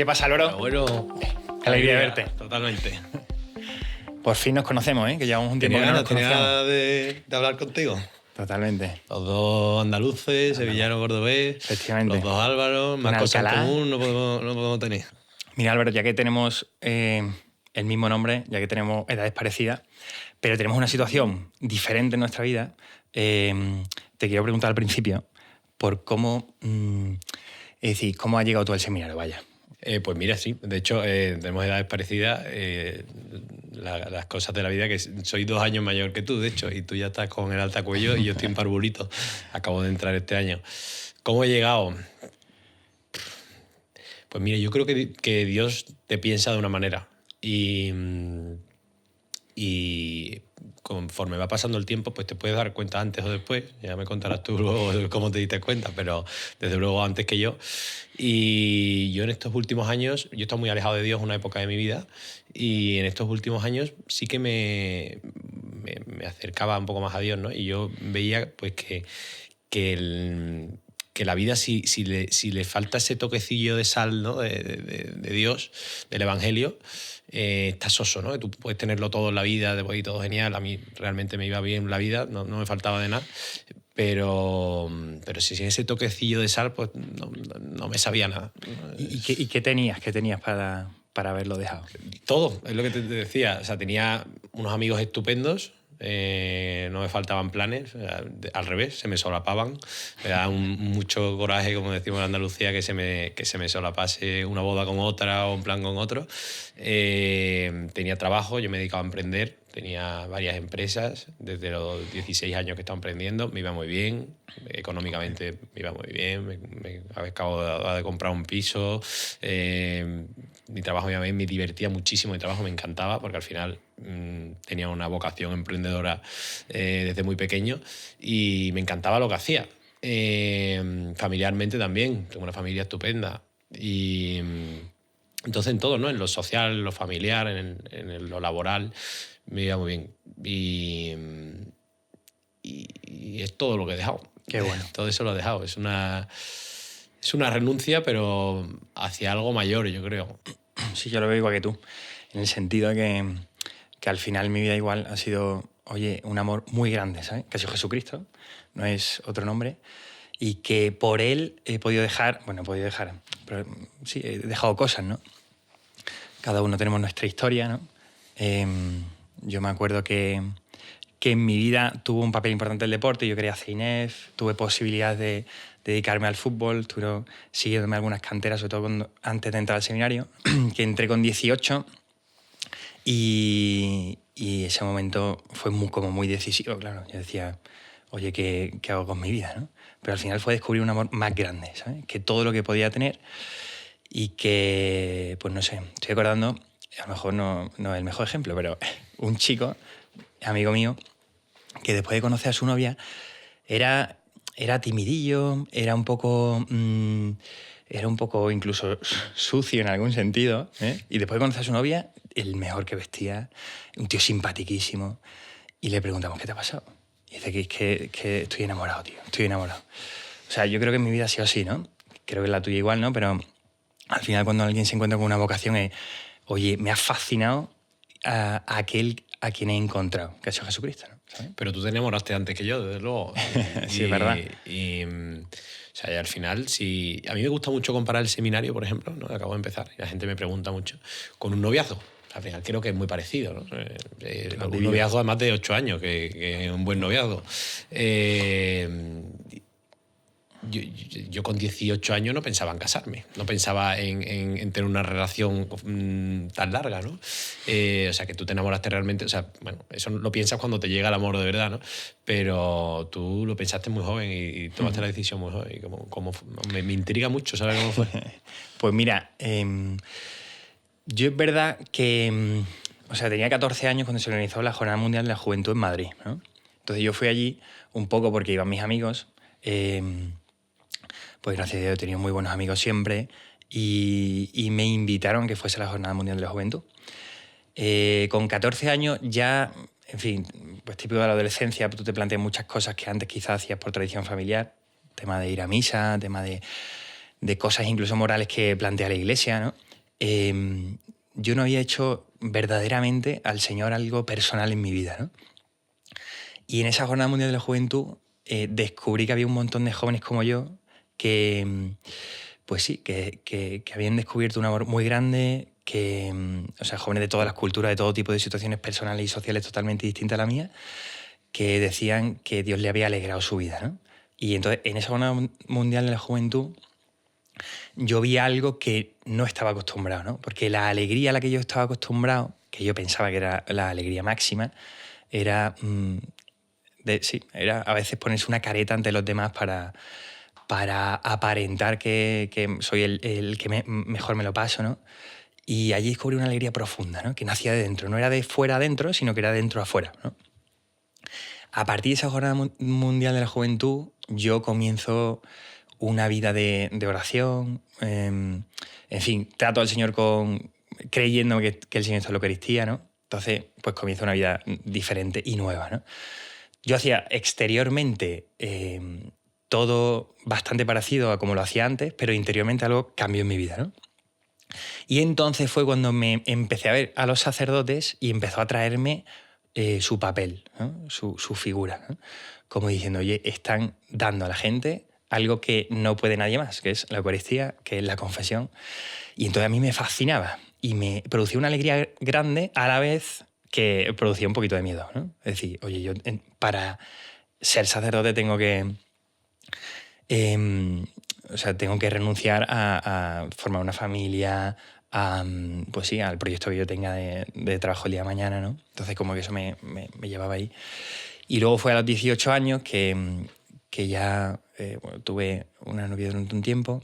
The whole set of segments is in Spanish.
¿Qué pasa, Loro? Bueno, Qué alegría verte. Totalmente. Por fin nos conocemos, ¿eh? Que llevamos un tiempo que no nos Tenía conocíamos. ganas de hablar contigo. Totalmente. Los dos andaluces, sevillano, cordobés. Efectivamente. Los dos Álvaros, más Un cosas en Alcalá. común no podemos tener. Mira, Álvaro, ya que tenemos el mismo nombre, ya que tenemos edades parecidas, pero tenemos una situación diferente en nuestra vida, te quiero preguntar al principio por cómo, es decir, cómo has llegado tú al seminario, vaya. Pues mira, sí. De hecho, tenemos edades parecidas. Las cosas de la vida, que soy 2 años mayor que tú, de hecho, y tú ya estás con el altacuello y yo estoy en parvulito. Acabo de entrar este año. ¿Cómo he llegado? Pues mira, yo creo que Dios te piensa de una manera y conforme va pasando el tiempo, pues te puedes dar cuenta antes o después. Ya me contarás tú luego cómo te diste cuenta, pero desde luego antes que yo. Y yo en estos últimos años, yo he estado muy alejado de Dios una época de mi vida, y en estos últimos años sí que me acercaba un poco más a Dios, ¿no? Y yo veía pues que la vida, si le falta ese toquecillo de sal, ¿no? de Dios, del Evangelio, está soso, ¿no? Tú puedes tenerlo todo en la vida, después y todo genial. A mí realmente me iba bien la vida, no me faltaba de nada. Pero si sin ese toquecillo de sal, pues no me sabía nada. ¿Y qué tenías? ¿Qué tenías para haberlo dejado? Todo, es lo que te decía. O sea, tenía unos amigos estupendos, no me faltaban planes, al revés, se me solapaban. Me daba mucho coraje, como decimos en Andalucía, que se me solapase una boda con otra o un plan con otro. Tenía trabajo, yo me dedicaba a emprender, tenía varias empresas, desde los 16 años que estaba emprendiendo, me iba muy bien, económicamente me iba muy bien, me acabo de comprar un piso, mi trabajo me divertía muchísimo, mi trabajo me encantaba, porque al final tenía una vocación emprendedora desde muy pequeño y me encantaba lo que hacía. Familiarmente también, tengo una familia estupenda y entonces en todo, ¿no? En lo social, en lo familiar, en lo laboral, me iba muy bien y es todo lo que he dejado. Qué bueno. Todo eso lo he dejado. Es una renuncia, pero hacia algo mayor, yo creo. Sí, yo lo veo igual que tú, en el sentido de que al final mi vida igual ha sido, oye, un amor muy grande, ¿sabes? Que ha sido Jesucristo, no es otro nombre, y que por él he podido dejar, pero sí, he dejado cosas, ¿no? Cada uno tenemos nuestra historia, ¿no? Yo me acuerdo que en mi vida tuvo un papel importante el deporte, yo quería hacer INEF, tuve posibilidades de dedicarme al fútbol, estuve siguiéndome algunas canteras, sobre todo antes de entrar al seminario, que entré con 18 y ese momento fue muy decisivo, claro. Yo decía, oye, ¿qué hago con mi vida, no? Pero al final fue descubrir un amor más grande, ¿sabes? Que todo lo que podía tener y que, pues no sé, estoy acordando, a lo mejor no es el mejor ejemplo, pero un chico, amigo mío, que después de conocer a su novia era timidillo, era un poco incluso sucio en algún sentido, ¿eh? Y después de conocer a su novia, el mejor que vestía, un tío simpaticísimo, y le preguntamos, ¿qué te ha pasado? Y dice que estoy enamorado, tío, estoy enamorado. O sea, yo creo que en mi vida ha sido así, ¿no? Creo que en la tuya igual, ¿no? Pero al final cuando alguien se encuentra con una vocación es, oye, me ha fascinado a aquel a quien he encontrado, que ha sido Jesucristo, ¿no? ¿Sabes? Pero tú te enamoraste antes que yo, desde luego. Sí, es verdad. O sea, y al final, a mí me gusta mucho comparar el seminario, por ejemplo, ¿no? Acabo de empezar, y la gente me pregunta mucho, con un noviazgo. Al final creo que es muy parecido, ¿no? Un noviazgo además de 8 años, que es un buen noviazgo. Yo con 18 años no pensaba en casarme, no pensaba en tener una relación tan larga, ¿no? O sea, que tú te enamoraste realmente, o sea, bueno, eso lo piensas cuando te llega el amor de verdad, ¿no? Pero tú lo pensaste muy joven y tomaste la decisión muy joven. Y me intriga mucho saber cómo fue. Pues mira, yo es verdad que, o sea, tenía 14 años cuando se organizó la Jornada Mundial de la Juventud en Madrid, ¿no? Entonces yo fui allí un poco porque iban mis amigos. Pues gracias a Dios he tenido muy buenos amigos siempre y me invitaron a que fuese a la Jornada Mundial de la Juventud. Con 14 años ya, en fin, pues típico de la adolescencia, tú te planteas muchas cosas que antes quizás hacías por tradición familiar, tema de ir a misa, tema de cosas incluso morales que plantea la Iglesia, ¿no? yo no había hecho verdaderamente al Señor algo personal en mi vida, ¿no? Y en esa Jornada Mundial de la Juventud descubrí que había un montón de jóvenes como yo que, pues sí, que habían descubierto un amor muy grande, o sea, jóvenes de todas las culturas, de todo tipo de situaciones personales y sociales totalmente distintas a la mía, que decían que Dios le había alegrado su vida, ¿no? Y entonces, en esa Jornada Mundial de la Juventud, yo vi algo que no estaba acostumbrado, ¿no? Porque la alegría a la que yo estaba acostumbrado, que yo pensaba que era la alegría máxima, era, era a veces ponerse una careta ante los demás para aparentar que soy el que mejor me lo paso, ¿no? Y allí descubrí una alegría profunda, ¿no? Que nacía de dentro, no era de fuera adentro, sino que era de dentro afuera, ¿no? A partir de esa Jornada Mundial de la Juventud, yo comienzo una vida de oración, en fin, trato al Señor creyendo que el Señor está en la Eucaristía, ¿no? Entonces, pues comienzo una vida diferente y nueva, ¿no? Yo hacía exteriormente todo bastante parecido a como lo hacía antes, pero interiormente algo cambió en mi vida, ¿no? Y entonces fue cuando me empecé a ver a los sacerdotes y empezó a traerme su papel, ¿no? su figura, ¿no? Como diciendo, oye, están dando a la gente algo que no puede nadie más, que es la Eucaristía, que es la confesión. Y entonces a mí me fascinaba y me producía una alegría grande a la vez que producía un poquito de miedo, ¿no? Es decir, oye, yo para ser sacerdote tengo que... o sea, tengo que renunciar a formar una familia, pues sí, al proyecto que yo tenga de trabajo el día de mañana, ¿no? Entonces como que eso me llevaba ahí. Y luego fue a los 18 años que ya bueno, tuve una novia durante un tiempo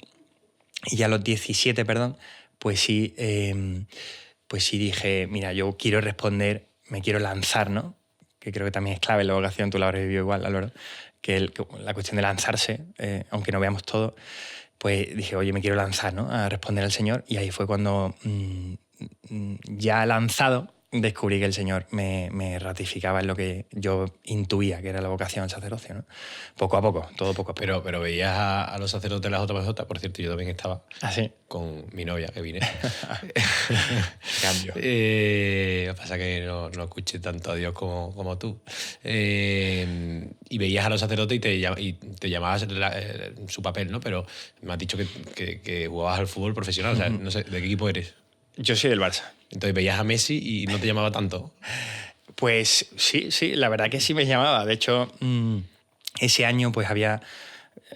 y ya a los 17, perdón, pues sí dije, mira, yo quiero responder, me quiero lanzar, ¿no? Que creo que también es clave en la vocación, tú la habrás vivido igual, Álvaro, que la cuestión de lanzarse, aunque no veamos todo, pues dije, oye, me quiero lanzar, ¿no? A responder al Señor, y ahí fue cuando ya lanzado descubrí que el Señor me ratificaba en lo que yo intuía que era la vocación al sacerdocio, ¿no? Poco a poco, todo poco a poco. Pero veías a los sacerdotes de la JMJ, por cierto, yo también estaba con mi novia, que vine. Cambio. Lo que pasa es que no escuché tanto a Dios como tú. Y veías a los sacerdotes y te llamabas su papel, ¿no? Pero me has dicho que jugabas al fútbol profesional, o sea, no sé, ¿de qué equipo eres? Yo soy del Barça. Entonces veías a Messi y no te llamaba tanto. Pues sí, la verdad que sí me llamaba. De hecho, ese año pues había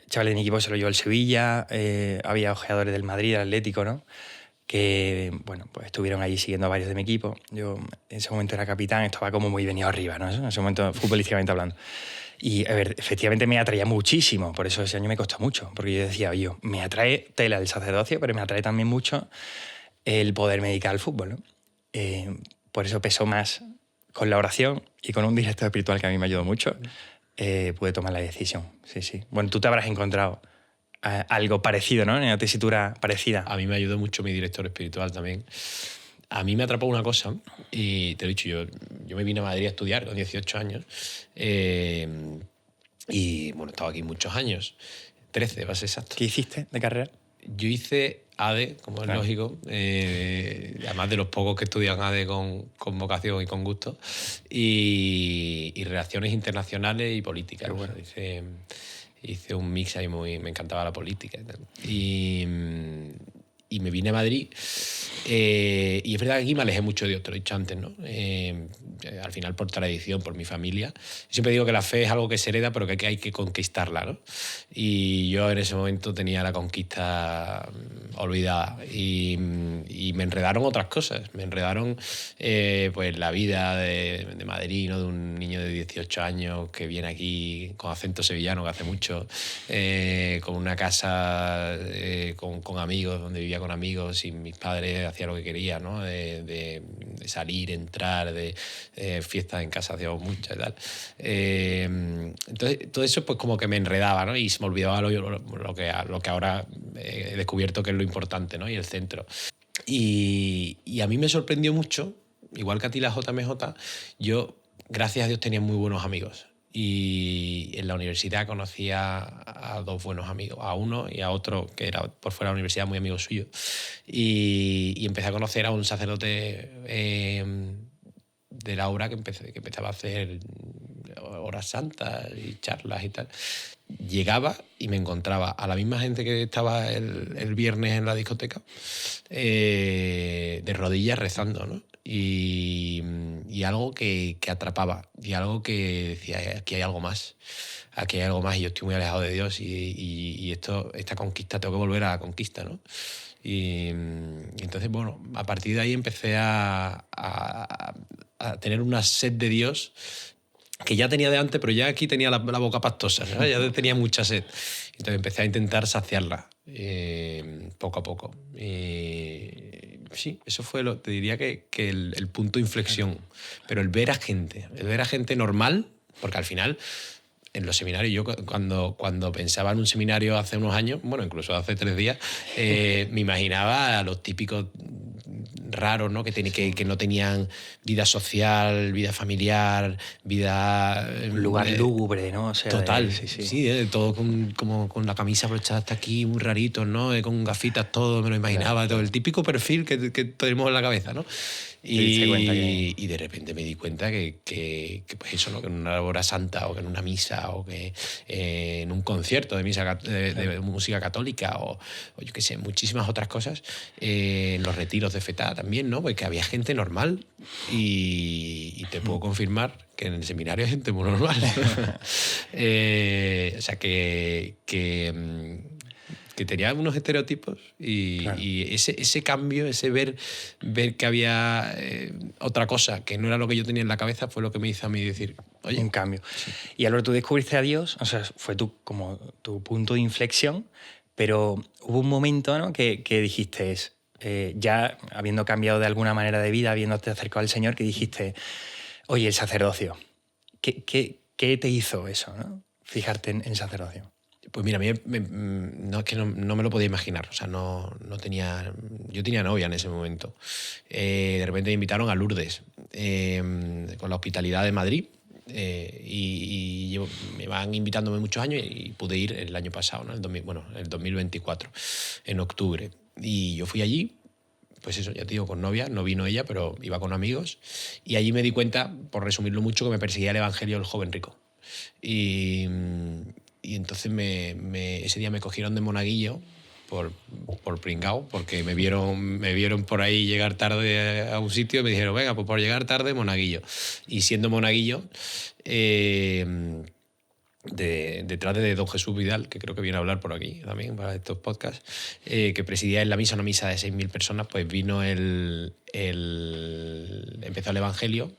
chavales de mi equipo, se lo llevó el Sevilla, había ojeadores del Madrid, del Atlético, ¿no? Que, bueno, pues estuvieron allí siguiendo a varios de mi equipo. Yo en ese momento era capitán, estaba como muy venido arriba, ¿no? En ese momento, futbolísticamente hablando. Y, a ver, efectivamente me atraía muchísimo, por eso ese año me costó mucho, porque yo decía, oye, me atrae tela el sacerdocio, pero me atrae también mucho el poderme dedicar al fútbol, ¿no? Por eso pesó más con la oración y con un director espiritual que a mí me ayudó mucho, pude tomar la decisión. Sí. Bueno, tú te habrás encontrado algo parecido, ¿no? En una tesitura parecida. A mí me ayudó mucho mi director espiritual también. A mí me atrapó una cosa, y te lo he dicho, yo me vine a Madrid a estudiar con 18 años, y bueno, he estado aquí muchos años, 13, va a ser exacto. ¿Qué hiciste de carrera? Yo hice ADE, como es lógico, además de los pocos que estudian ADE con vocación y con gusto, y Relaciones Internacionales y Políticas. Bueno. Hice un mix ahí me encantaba la política y tal. Y me vine a Madrid, y es verdad que aquí me alejé mucho de Dios, te lo he dicho antes, ¿no? Al final por tradición, por mi familia. Siempre digo que la fe es algo que se hereda, pero que hay que conquistarla, ¿no? Y yo en ese momento tenía la conquista olvidada y me enredaron otras cosas. Me enredaron pues la vida de Madrid, ¿no? De un niño de 18 años que viene aquí con acento sevillano, que hace mucho, con una casa con amigos, donde vivía con amigos, y mis padres hacían lo que querían, ¿no? De salir, entrar, de fiestas en casa, hacíamos muchas y tal. Entonces, todo eso pues como que me enredaba, ¿no? Y se me olvidaba lo que ahora he descubierto que es lo importante, ¿no? Y el centro. Y a mí me sorprendió mucho, igual que a ti la JMJ, yo, gracias a Dios, tenía muy buenos amigos. Y en la universidad conocí a dos buenos amigos, a uno y a otro que era por fuera de la universidad muy amigo suyo. Y empecé a conocer a un sacerdote de la obra que empezaba a hacer horas santas y charlas y tal. Llegaba y me encontraba a la misma gente que estaba el viernes en la discoteca, de rodillas rezando, ¿no? Y algo que atrapaba, y algo que decía, aquí hay algo más, aquí hay algo más, y yo estoy muy alejado de Dios, y esta conquista, tengo que volver a la conquista, ¿no? Y entonces, bueno, a partir de ahí empecé a tener una sed de Dios que ya tenía de antes, pero ya aquí tenía la boca pastosa, ¿sabes? Ya tenía mucha sed. Entonces empecé a intentar saciarla poco a poco. Sí, eso fue te diría que el punto de inflexión. Pero el ver a gente normal, porque al final en los seminarios, yo cuando pensaba en un seminario hace unos años, bueno, incluso hace 3 días, me imaginaba a los típicos raros, ¿no? Que no tenían vida social, vida familiar, vida... Un lugar lúgubre, ¿no? O sea, total, sí. todo como con la camisa brochada hasta aquí, muy raritos, ¿no? Con gafitas, todo, me lo imaginaba, Claro. todo el típico perfil que tenemos en la cabeza, ¿no? Y de repente me di cuenta que pues eso, ¿no? Que en una hora santa o que en una misa o que en un concierto de música católica o yo qué sé, muchísimas otras cosas, en los retiros de FETA también, ¿no? Pues que había gente normal y te puedo confirmar que en el seminario hay gente muy normal. O sea, que tenía unos estereotipos y ese cambio, ese ver que había otra cosa que no era lo que yo tenía en la cabeza fue lo que me hizo a mí decir, oye... Un cambio. Sí. Y ahora tú descubriste a Dios, o sea, fue como tu punto de inflexión, pero hubo un momento, ¿no? que dijiste, ya habiendo cambiado de alguna manera de vida, habiéndote acercado al Señor, que dijiste, oye, el sacerdocio, ¿qué te hizo eso, ¿no? Fijarte en sacerdocio. Pues mira, a mí no, es que no me lo podía imaginar. O sea, no tenía... Yo tenía novia en ese momento. De repente me invitaron a Lourdes, con la Hospitalidad de Madrid. Me van invitándome muchos años y pude ir el año pasado, ¿no? El 2024, en octubre. Y yo fui allí, pues eso, ya te digo, con novia. No vino ella, pero iba con amigos. Y allí me di cuenta, por resumirlo mucho, que me perseguía el evangelio del joven rico. Y entonces ese día me cogieron de monaguillo por pringao, porque me vieron por ahí llegar tarde a un sitio y me dijeron, venga, pues por llegar tarde, monaguillo. Y siendo monaguillo, detrás de don Jesús Vidal, que creo que viene a hablar por aquí también para estos podcasts, que presidía en la misa, una misa de 6.000 personas, pues vino empezó el evangelio.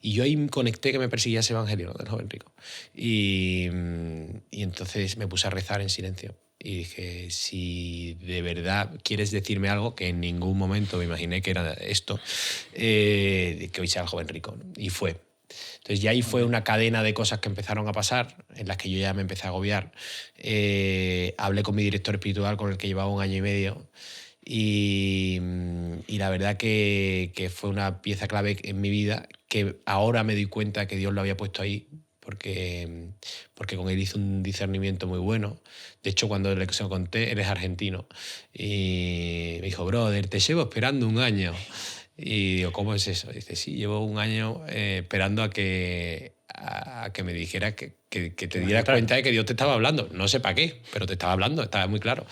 Y yo ahí conecté que me perseguía ese evangelio, ¿no? Del joven rico. Y entonces me puse a rezar en silencio. Y dije, si de verdad quieres decirme algo, que en ningún momento me imaginé que era esto, que hoy sea el joven rico, ¿no? Y fue. Entonces ya ahí fue una cadena de cosas que empezaron a pasar, en las que yo ya me empecé a agobiar. Hablé con mi director espiritual, con el que llevaba 1 año y medio, y la verdad que fue una pieza clave en mi vida, que ahora me doy cuenta que Dios lo había puesto ahí, porque con él hice un discernimiento muy bueno. De hecho, cuando le conté, él es argentino, y me dijo, brother, te llevo esperando 1 año. Y digo, ¿cómo es eso? Dice, sí, llevo 1 año esperando a que me dijera que te dieras cuenta de que Dios te estaba hablando. No sé para qué, pero te estaba hablando, estaba muy claro.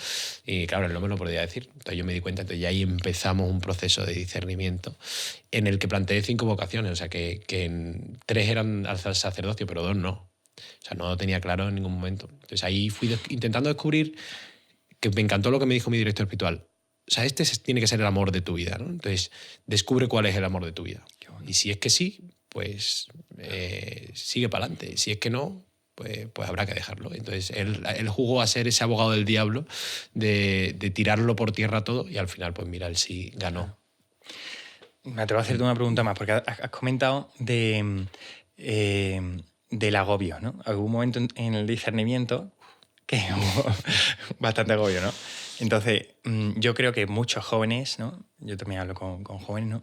Y claro, él no me lo podía decir. Entonces yo me di cuenta, entonces ya ahí empezamos un proceso de discernimiento en el que planteé 5 vocaciones, o sea, que 3 eran al sacerdocio, pero 2 no. O sea, no lo tenía claro en ningún momento. Entonces ahí fui intentando descubrir, que me encantó lo que me dijo mi director espiritual. O sea, tiene que ser el amor de tu vida, ¿no? Entonces, descubre cuál es el amor de tu vida. Y si es que sí, pues sigue para adelante. Si es que no, pues habrá que dejarlo. Entonces, él jugó a ser ese abogado del diablo, de tirarlo por tierra todo, y al final, pues mira, él sí ganó. Me atrevo a hacerte una pregunta más, porque has comentado del agobio, ¿no? Algún momento en el discernimiento que hubo bastante agobio, ¿no? Entonces, yo creo que muchos jóvenes, ¿no? Yo también hablo con jóvenes, ¿no?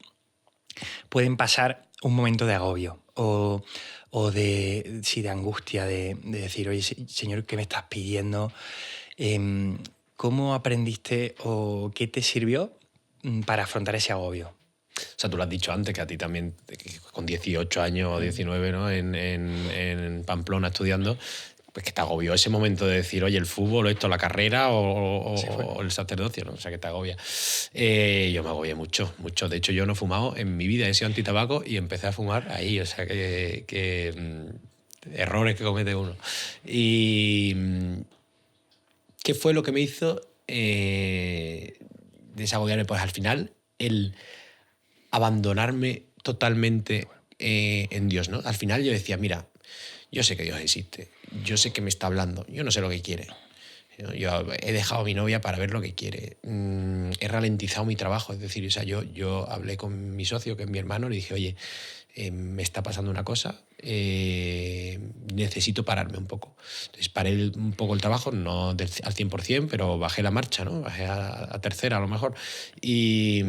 Pueden pasar un momento de agobio o de, sí, de angustia, de decir, oye, Señor, ¿qué me estás pidiendo? ¿Cómo aprendiste o qué te sirvió para afrontar ese agobio? O sea, tú lo has dicho antes, que a ti también, que con 18 años o 19, ¿no? En Pamplona estudiando, pues que te agobió ese momento de decir, oye, el fútbol, o esto, la carrera o el sacerdocio, ¿no? O sea, que te agobia. Yo me agobié mucho, mucho. De hecho, yo no he fumado en mi vida, he sido antitabaco y empecé a fumar ahí. O sea, errores que comete uno. Y ¿qué fue lo que me hizo desagobiarme? Pues al final, el abandonarme totalmente en Dios, ¿no? Al final yo decía, mira, yo sé que Dios existe, yo sé que me está hablando, yo no sé lo que quiere. Yo he dejado a mi novia para ver lo que quiere. He ralentizado mi trabajo, es decir, o sea, yo hablé con mi socio, que es mi hermano, le dije, oye, me está pasando una cosa, necesito pararme un poco. Entonces paré un poco el trabajo, no al 100%, pero bajé la marcha, ¿no? Bajé a tercera a lo mejor. Y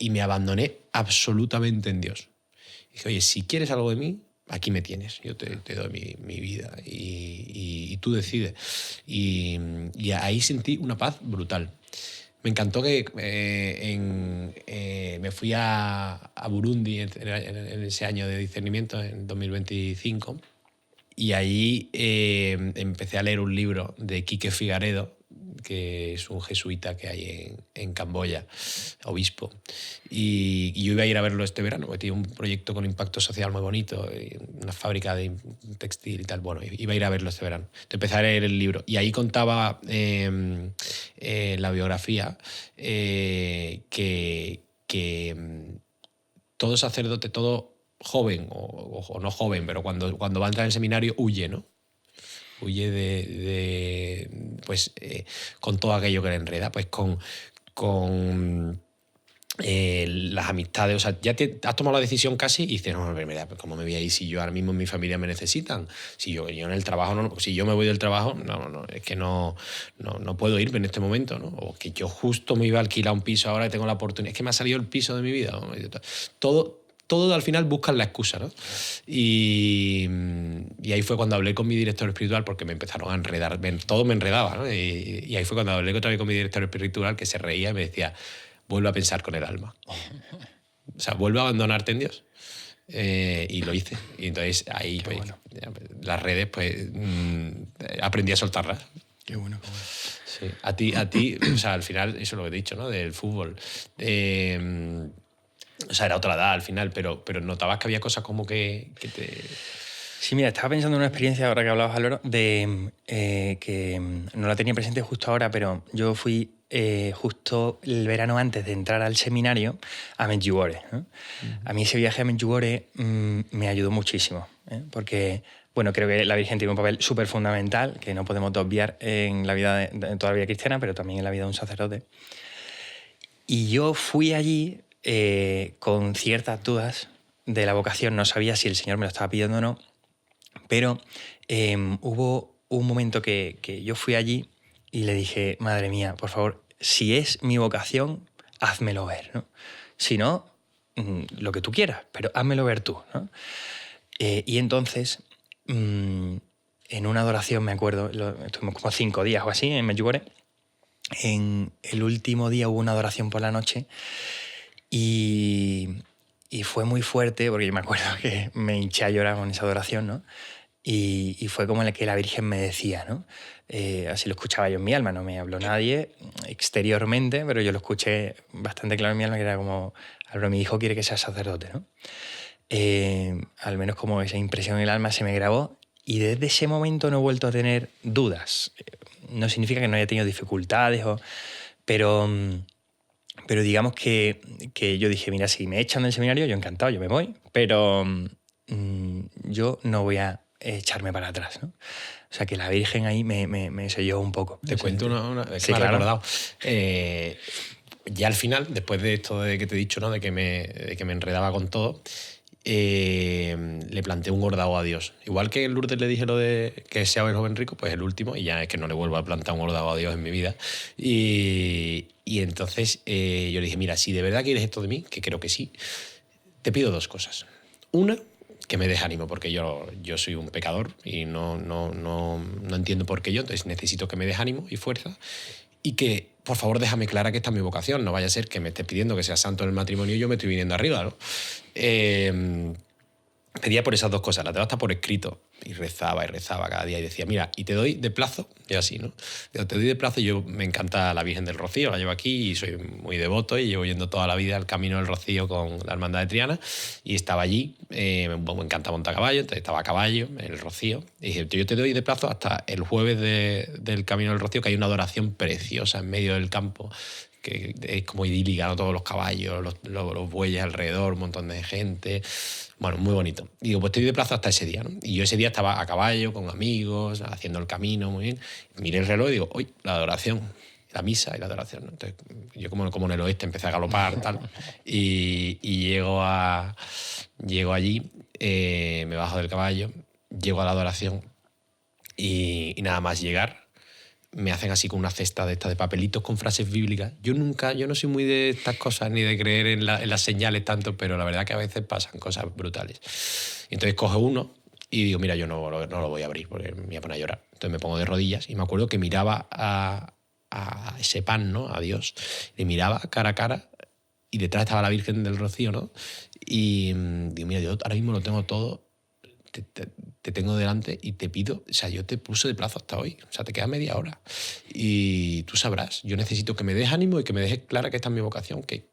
me abandoné absolutamente en Dios. Dije, oye, si quieres algo de mí, aquí me tienes, yo te doy mi vida y tú decides. Y ahí sentí una paz brutal. Me encantó que me fui a Burundi en ese año de discernimiento, en 2025, y ahí empecé a leer un libro de Quique Figaredo, que es un jesuita que hay en Camboya, obispo. Y yo iba a ir a verlo este verano, porque tiene un proyecto con impacto social muy bonito, una fábrica de textil y tal. Bueno, iba a ir a verlo este verano. Entonces empecé a leer el libro. Y ahí contaba la biografía que todo sacerdote, todo joven, o no joven, pero cuando va a entrar en el seminario, huye, ¿no? Huye pues, con todo aquello que le enreda, pues con las amistades. O sea, ya has tomado la decisión casi y dices, no, mira, pues ¿cómo me voy a ir si yo ahora mismo en mi familia me necesitan? Si yo en el trabajo, no, si yo me voy del trabajo, no, es que no puedo irme en este momento, ¿no? O que yo justo me iba a alquilar un piso ahora y tengo la oportunidad. Es que me ha salido el piso de mi vida, ¿no? Todo al final buscan la excusa, ¿no? Y ahí fue cuando hablé con mi director espiritual, porque me empezaron a enredar, todo me enredaba, ¿no? Y ahí fue cuando hablé otra vez con mi director espiritual, que se reía y me decía, vuelve a pensar con el alma. O sea, vuelve a abandonarte en Dios. Y lo hice. Y entonces ahí, pues, bueno. las redes, pues, aprendí a soltarlas. Qué bueno. Sí. A ti, o sea, al final, eso es lo que he dicho, ¿no? Del fútbol. O sea, era otra edad al final, pero notabas que había cosas como que te... Sí, mira, estaba pensando en una experiencia, ahora que hablabas, Álvaro, de que no la tenía presente justo ahora, pero yo fui justo el verano antes de entrar al seminario a Medjugorje, ¿no? Uh-huh. A mí ese viaje a Medjugorje me ayudó muchísimo, porque, bueno, creo que la Virgen tiene un papel súper fundamental que no podemos obviar en la vida de toda la vida cristiana, pero también en la vida de un sacerdote. Y yo fui allí con ciertas dudas de la vocación, no sabía si el Señor me lo estaba pidiendo o no, pero hubo un momento que yo fui allí y le dije, madre mía, por favor, si es mi vocación, házmelo ver, ¿no? Si no, lo que tú quieras, pero házmelo ver tú, ¿no? Y entonces, en una adoración, me acuerdo, estuvimos como 5 días o así en Medjugorje. En el último día hubo una adoración por la noche y fue muy fuerte, porque yo me acuerdo que me hinché a llorar con esa adoración, ¿no? Y fue como el que la Virgen me decía, ¿no? Así lo escuchaba yo en mi alma, no me habló nadie exteriormente, pero yo lo escuché bastante claro en mi alma, que era como, Álvaro, mi hijo quiere que seas sacerdote, ¿no? Al menos como esa impresión en el alma se me grabó, y desde ese momento no he vuelto a tener dudas. No significa que no haya tenido dificultades, pero digamos que yo dije, mira, si me echan del seminario, yo encantado, yo me voy, pero yo no voy a echarme para atrás, ¿no? O sea, que la Virgen ahí me selló un poco. Te cuento una sí, me ha claro. recordado. Ya al final, después de esto de que te he dicho, ¿no? de que me enredaba con todo, le planteé un gordao a Dios. Igual que en Lourdes le dije lo de que sea el joven rico, pues el último, y ya es que no le vuelvo a plantar un gordao a Dios en mi vida. Y entonces yo le dije, mira, si de verdad quieres esto de mí, que creo que sí, te pido 2 cosas. Una, que me des ánimo, porque yo soy un pecador y no entiendo por qué yo, entonces necesito que me des ánimo y fuerza y que, por favor, déjame clara que esta es mi vocación, no vaya a ser que me estés pidiendo que sea santo en el matrimonio y yo me estoy viniendo arriba, ¿no? Pedía por esas dos cosas, la tengo hasta por escrito, y rezaba cada día y decía, mira, y te doy de plazo, y así, ¿no? Digo, te doy de plazo, yo me encanta la Virgen del Rocío, la llevo aquí y soy muy devoto y llevo yendo toda la vida al Camino del Rocío con la Hermandad de Triana y estaba allí, me encanta montar caballo, entonces estaba a caballo en el Rocío y dije, yo te doy de plazo hasta el jueves del Camino del Rocío, que hay una adoración preciosa en medio del campo, que es como idílica, ¿no? Todos los caballos, los bueyes alrededor, un montón de gente. Bueno, muy bonito. Y digo, pues estoy de plazo hasta ese día, ¿no? Y yo ese día estaba a caballo, con amigos, haciendo el camino, muy bien. Miré el reloj y digo, uy, la adoración, la misa y la adoración, ¿no? Entonces, yo como en el oeste empecé a galopar, tal. Y llego allí, me bajo del caballo, llego a la adoración y nada más llegar, me hacen así con una cesta de estas de papelitos con frases bíblicas. Yo no soy muy de estas cosas ni de creer en las señales tanto, pero la verdad que a veces pasan cosas brutales. Y entonces coge uno y digo, mira, yo no lo voy a abrir porque me voy a poner a llorar. Entonces me pongo de rodillas y me acuerdo que miraba a ese pan, ¿no? A Dios. Le miraba cara a cara y detrás estaba la Virgen del Rocío, ¿no? Y digo, mira, yo ahora mismo lo tengo todo. Te tengo delante y te pido, o sea, yo te puse de plazo hasta hoy, o sea, te queda media hora y tú sabrás, yo necesito que me des ánimo y que me dejes clara que esta es mi vocación, que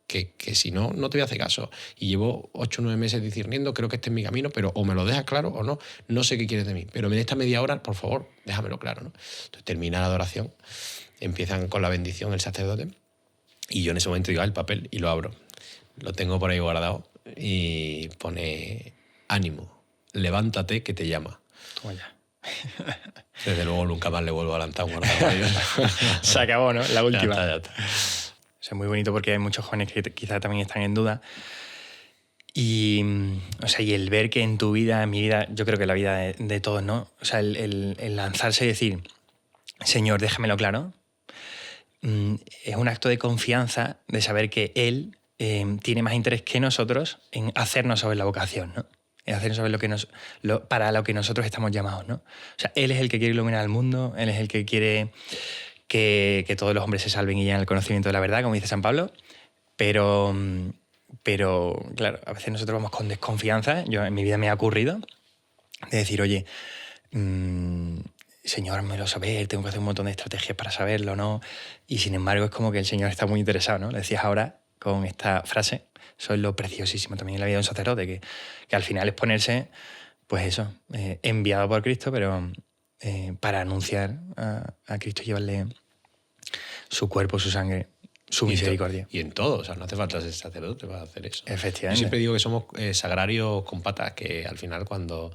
si no, no te voy a hacer caso y llevo 8 o 9 meses discerniendo, creo que este es mi camino, pero o me lo dejas claro o no, no sé qué quieres de mí, pero en esta media hora, por favor, déjamelo claro, ¿no? Entonces termina la adoración, empiezan con la bendición el sacerdote y yo en ese momento digo, el papel y lo abro, lo tengo por ahí guardado y pone ánimo. Levántate que te llama. Toma ya. Desde luego nunca más le vuelvo a lanzar un guardaballos. Se acabó, ¿no? La última. Ya está. O sea, muy bonito porque hay muchos jóvenes que quizás también están en duda. Y, o sea, y el ver que en tu vida, en mi vida, yo creo que en la vida de todos, ¿no? O sea, el lanzarse y decir, Señor, déjamelo claro, es un acto de confianza de saber que Él tiene más interés que nosotros en hacernos saber la vocación, ¿no? En hacernos saber para lo que nosotros estamos llamados, ¿no? O sea, Él es el que quiere iluminar al mundo, Él es el que quiere que todos los hombres se salven y lleguen al conocimiento de la verdad, como dice San Pablo, pero claro, a veces nosotros vamos con desconfianza. Yo en mi vida me ha ocurrido de decir, oye, Señor, me lo saber, tengo que hacer un montón de estrategias para saberlo, ¿no? Y sin embargo es como que el Señor está muy interesado, ¿no? Le decías ahora con esta frase, eso es lo preciosísimo también en la vida de un sacerdote, que al final es ponerse, pues eso, enviado por Cristo, pero para anunciar a Cristo, llevarle su cuerpo, su sangre, su misericordia. Y en todo, o sea, no hace falta ser sacerdote para hacer eso. Efectivamente. Yo siempre digo que somos sagrarios con patas, que al final cuando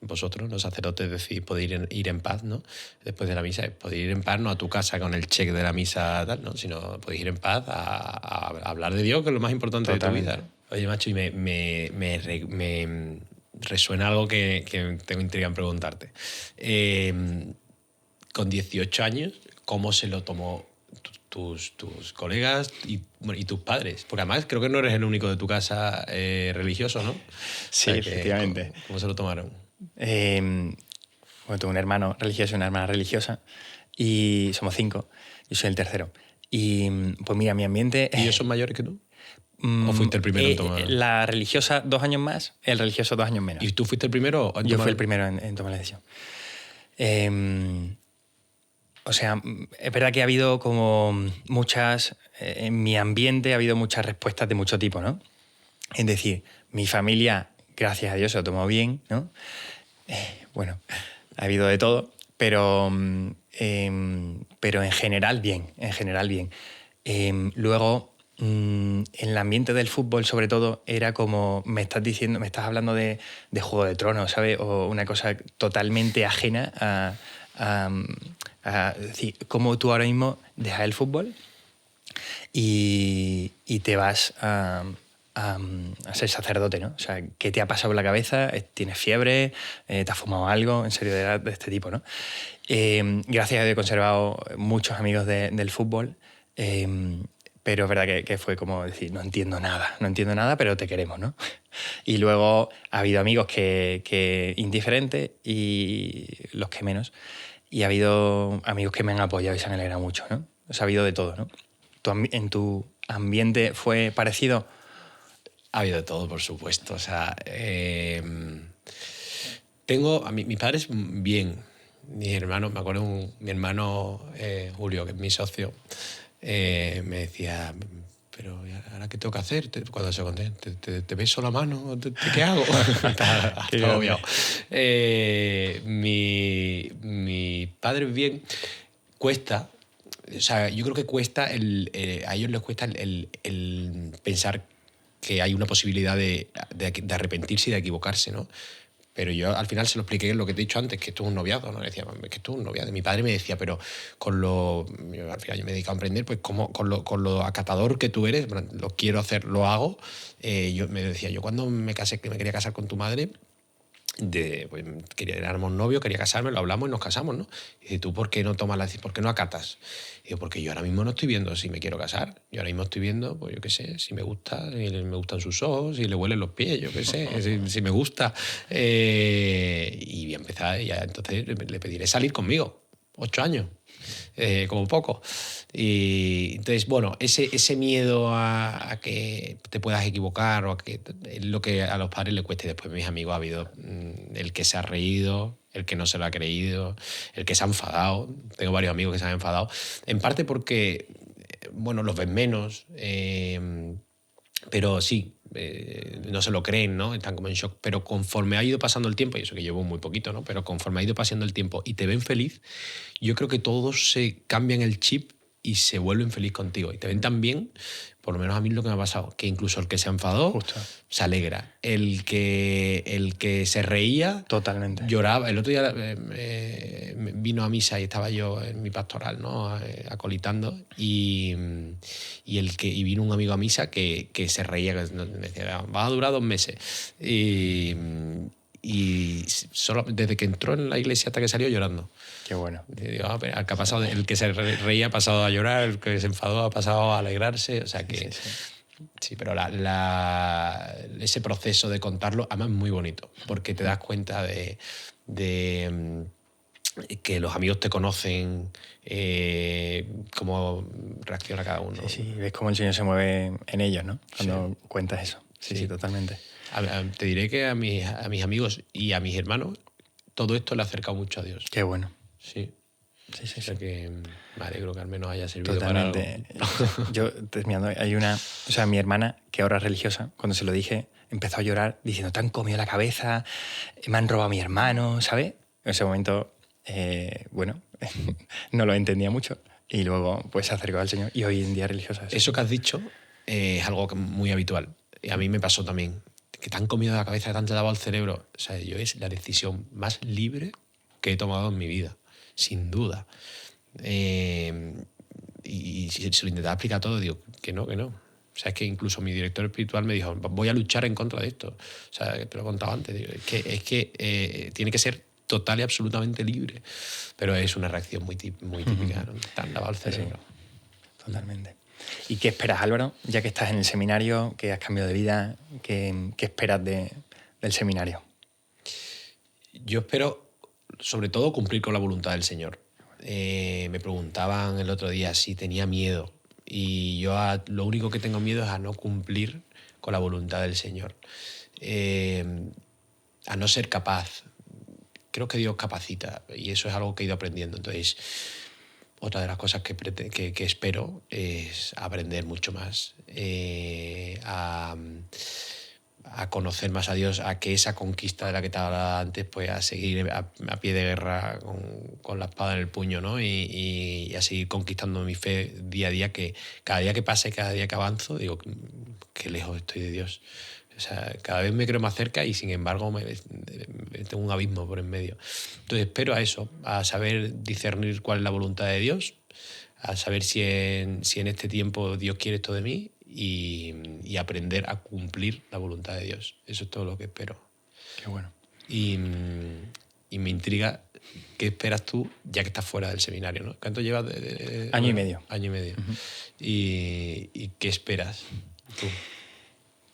vosotros, los sacerdotes, decís poder ir en paz, ¿no? Después de la misa, podéis ir en paz no a tu casa con el cheque de la misa, tal, ¿no? Sino podéis ir en paz a hablar de Dios, que es lo más importante Totalmente. de tu vida, ¿no? Oye, macho, y me resuena algo que tengo intriga en preguntarte. Con 18 años, ¿cómo se lo tomó tus colegas y tus padres? Porque además creo que no eres el único de tu casa religioso, ¿no? Sí, o sea, efectivamente. ¿Cómo se lo tomaron? Bueno, tengo un hermano religioso y una hermana religiosa y somos 5, yo soy el tercero. Y pues mira, mi ambiente... ¿Y ellos son mayores que tú? ¿O fuiste el primero en tomar? La religiosa 2 años más, el religioso 2 años menos. ¿Y tú fuiste el primero? Yo fui el primero en tomar la decisión. O sea, es verdad que ha habido como muchas... en mi ambiente ha habido muchas respuestas de mucho tipo, ¿no? Es decir, mi familia, gracias a Dios, se lo tomó bien, ¿no? Bueno, ha habido de todo, pero en general bien, luego, en el ambiente del fútbol, sobre todo, era como, me estás hablando de Juego de Tronos, ¿sabes? O una cosa totalmente ajena a decir, cómo tú ahora mismo dejas el fútbol y te vas a ser sacerdote, ¿no? O sea, ¿qué te ha pasado por la cabeza? ¿Tienes fiebre? ¿Te has fumado algo? En serio, de este tipo, ¿no? Gracias a Dios he conservado muchos amigos del fútbol, Pero es verdad que fue como decir, no entiendo nada, pero te queremos, ¿no? Y luego ha habido amigos que indiferentes y los que menos. Y ha habido amigos que me han apoyado y se han alegrado mucho, ¿no? O sea, ha habido de todo, ¿no? ¿En tu ambiente fue parecido? Ha habido de todo, por supuesto. O sea, tengo a mis padres bien. Mis hermanos, me acuerdo, mi hermano Julio, que es mi socio, me decía, pero ¿ahora qué tengo que hacer? Cuando se conté, ¿te beso la mano? ¿Qué hago? Está obvio. Mi padre bien cuesta. O sea, yo creo que cuesta a ellos les cuesta el pensar que hay una posibilidad de arrepentirse y de equivocarse, ¿no? Pero yo al final se lo expliqué lo que te he dicho antes, que esto es un noviazgo, ¿no? Le decía, que esto es un noviazgo. Mi padre me decía, pero al final yo me he dedicado a emprender, pues con lo acatador que tú eres, bueno, lo quiero hacer, lo hago. Yo me decía, yo cuando me casé, que me quería casar con tu madre, pues éramos novios, quería casarme, lo hablamos y nos casamos, ¿no? Y dice, ¿tú por qué no tomas por qué no acatas? Y digo, porque yo ahora mismo no estoy viendo si me quiero casar. Yo ahora mismo estoy viendo, pues yo qué sé, si me gusta, si me gustan sus ojos, si le huelen los pies, yo qué sé, si me gusta. Y voy a empezar, y ya entonces le pediré salir conmigo. 8 años, como poco. Y entonces, bueno, ese miedo a que te puedas equivocar o a que es lo que a los padres les cuesta. Y después mis amigos ha habido el que se ha reído, el que no se lo ha creído, el que se ha enfadado. Tengo varios amigos que se han enfadado. En parte porque, bueno, los ven menos, pero sí, no se lo creen, ¿no? Están como en shock. Pero conforme ha ido pasando el tiempo, y eso que llevo muy poquito, ¿no? Pero conforme ha ido pasando el tiempo y te ven feliz, yo creo que todos se cambian el chip y se vuelven feliz contigo. Y te ven tan bien, por lo menos a mí es lo que me ha pasado, que incluso el que se enfadó Justo. se alegra. El que se reía Totalmente. lloraba. El otro día vino a misa y estaba yo en mi pastoral, ¿no? Acolitando, y vino un amigo a misa que se reía, que me decía, va a durar 2 meses. Y solo desde que entró en la iglesia hasta que salió llorando. Qué bueno. Digo, el que ha pasado, el que se reía ha pasado a llorar, el que se enfadó ha pasado a alegrarse, o sea que sí, pero ese proceso de contarlo además es muy bonito, porque te das cuenta de que los amigos te conocen, cómo reacciona cada uno. Sí, ves cómo el Señor se mueve en ellos, ¿no? Cuando cuentas eso. Sí, totalmente. Te diré que a mis amigos y a mis hermanos todo esto le ha acercado mucho a Dios. Qué bueno. Sí. Sí. O sea que me alegro que al menos haya servido Totalmente. para algo. Yo, terminando, mi hermana, que ahora es religiosa, cuando se lo dije, empezó a llorar diciendo, te han comido la cabeza, me han robado a mi hermano, ¿sabes? En ese momento, no lo entendía mucho y luego pues se acercó al Señor y hoy en día es religiosa. Eso que has dicho es algo muy habitual. Y a mí me pasó también. Que te han comido la cabeza, que te han lavado el cerebro. O sea, yo es la decisión más libre que he tomado en mi vida, sin duda. Y se lo intentaba explicar todo, digo, que no. O sea, es que incluso mi director espiritual me dijo, voy a luchar en contra de esto. O sea, te lo he contado antes. Digo, es que tiene que ser total y absolutamente libre. Pero es una reacción muy típica, ¿no? Te han lavado el cerebro. Sí, totalmente. ¿Y qué esperas, Álvaro? Ya que estás en el seminario, que has cambiado de vida, ¿qué esperas del seminario? Yo espero, sobre todo, cumplir con la voluntad del Señor. Me preguntaban el otro día si tenía miedo. Y yo lo único que tengo miedo es a no cumplir con la voluntad del Señor. A no ser capaz. Creo que Dios capacita y eso es algo que he ido aprendiendo. Entonces, otra de las cosas que espero es aprender mucho más, a conocer más a Dios, a que esa conquista de la que te hablaba antes, pues a seguir a pie de guerra con la espada en el puño, ¿no? Y a seguir conquistando mi fe día a día, que cada día que pase, cada día que avanzo, digo, qué lejos estoy de Dios. O sea, cada vez me creo más cerca y sin embargo tengo un abismo por en medio. Entonces espero a eso, a saber discernir cuál es la voluntad de Dios, a saber si en este tiempo Dios quiere esto de mí y aprender a cumplir la voluntad de Dios. Eso es todo lo que espero. Qué bueno. Y me intriga ¿qué esperas tú ya que estás fuera del seminario, ¿no? ¿Cuánto llevas? Año y medio. Año y medio. ¿Y qué esperas tú?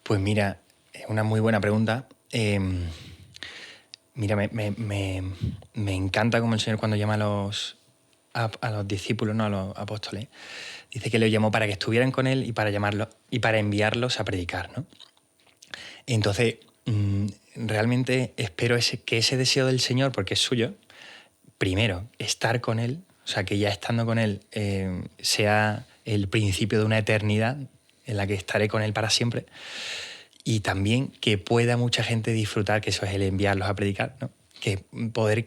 Pues mira, es una muy buena pregunta. Mira, me encanta como el Señor cuando llama a los discípulos, no a los apóstoles, dice que los llamó para que estuvieran con Él y para llamarlos y para enviarlos a predicar, ¿no? Entonces, realmente espero que ese deseo del Señor, porque es suyo, primero, estar con Él, o sea, que ya estando con Él sea el principio de una eternidad en la que estaré con Él para siempre, y también que pueda mucha gente disfrutar, que eso es el enviarlos a predicar, ¿no? Que poder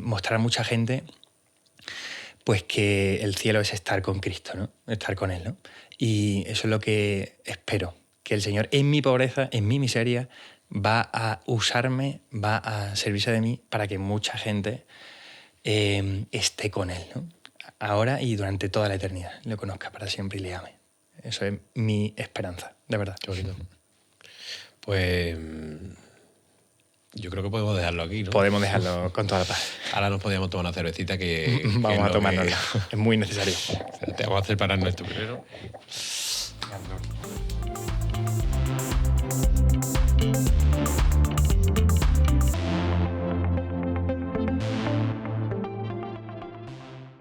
mostrar a mucha gente pues que el cielo es estar con Cristo, ¿no? Estar con Él, ¿no? Y eso es lo que espero, que el Señor en mi pobreza, en mi miseria, va a usarme, va a servirse de mí para que mucha gente esté con Él, ¿no? Ahora y durante toda la eternidad, lo conozca para siempre y le ame. Eso es mi esperanza, de verdad. Qué bonito. Pues yo creo que podemos dejarlo aquí, ¿no? Podemos dejarlo con toda la paz. Ahora nos podíamos tomar una cervecita que Vamos a tomárnosla. Es muy necesario. Te vamos a hacer parar esto primero.